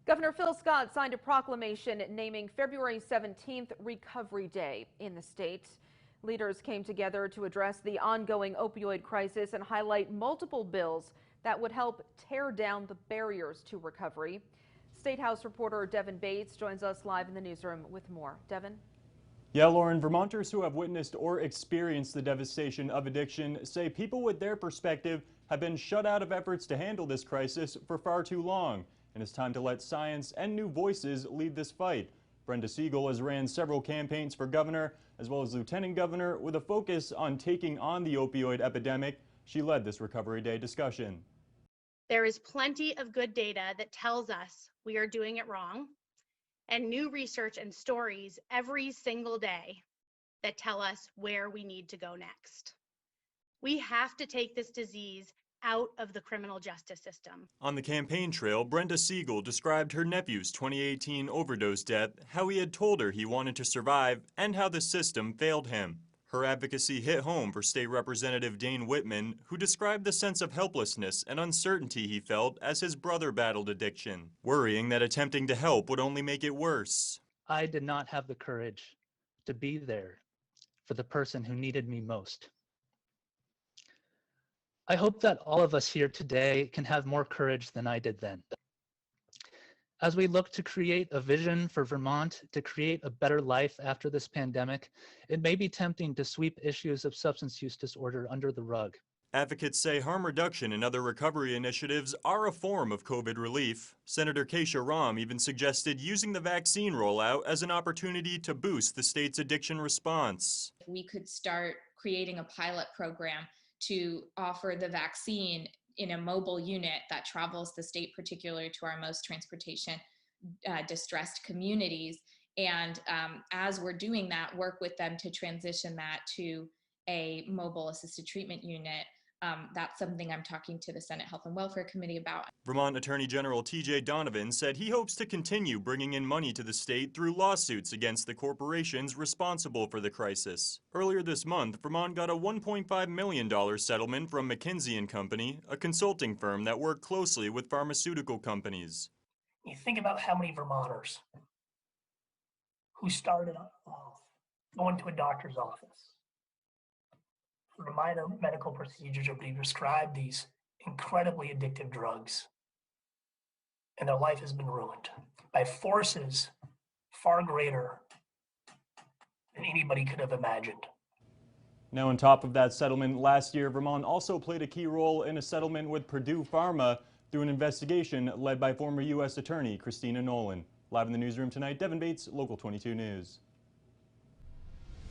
Governor Phil Scott signed a proclamation naming February 17th Recovery Day in the state. Leaders came together to address the ongoing opioid crisis and highlight multiple bills that would help tear down the barriers to recovery. State House reporter Devin Bates joins us live in the newsroom with more. Devin? Yeah, Lauren, Vermonters who have witnessed or experienced the devastation of addiction say people with their perspective have been shut out of efforts to handle this crisis for far too long. And it's time to let science and new voices lead this fight. Brenda Siegel has ran several campaigns for governor as well as lieutenant governor with a focus on taking on the opioid epidemic. She led this Recovery Day discussion. There is plenty of good data that tells us we are doing it wrong, and new research and stories every single day that tell us where we need to go next. We have to take this disease out of the criminal justice system. On the campaign trail, Brenda Siegel described her nephew's 2018 overdose death, how he had told her he wanted to survive, and how the system failed him. Her advocacy hit home for State Representative Dane Whitman, who described the sense of helplessness and uncertainty he felt as his brother battled addiction, worrying that attempting to help would only make it worse. I did not have the courage to be there for the person who needed me most. I hope that all of us here today can have more courage than I did then. As we look to create a vision for Vermont to create a better life after this pandemic, it may be tempting to sweep issues of substance use disorder under the rug. Advocates say harm reduction and other recovery initiatives are a form of COVID relief. Senator Keisha Ram even suggested using the vaccine rollout as an opportunity to boost the state's addiction response. We could start creating a pilot program to offer the vaccine in a mobile unit that travels the state, particularly to our most transportation distressed communities. And as we're doing that, work with them to transition that to a mobile assisted treatment unit. That's something I'm talking to the Senate Health and Welfare Committee about. Vermont Attorney General T.J. Donovan said he hopes to continue bringing in money to the state through lawsuits against the corporations responsible for the crisis. Earlier this month, Vermont got a $1.5 million settlement from McKinsey & Company, a consulting firm that worked closely with pharmaceutical companies. You think about how many Vermonters who started off going to a doctor's office for minor medical procedures are being prescribed these incredibly addictive drugs, and their life has been ruined by forces far greater than anybody could have imagined. Now, on top of that settlement, last year, Vermont also played a key role in a settlement with Purdue Pharma through an investigation led by former U.S. Attorney Christina Nolan. Live in the newsroom tonight, Devin Bates, Local 22 News.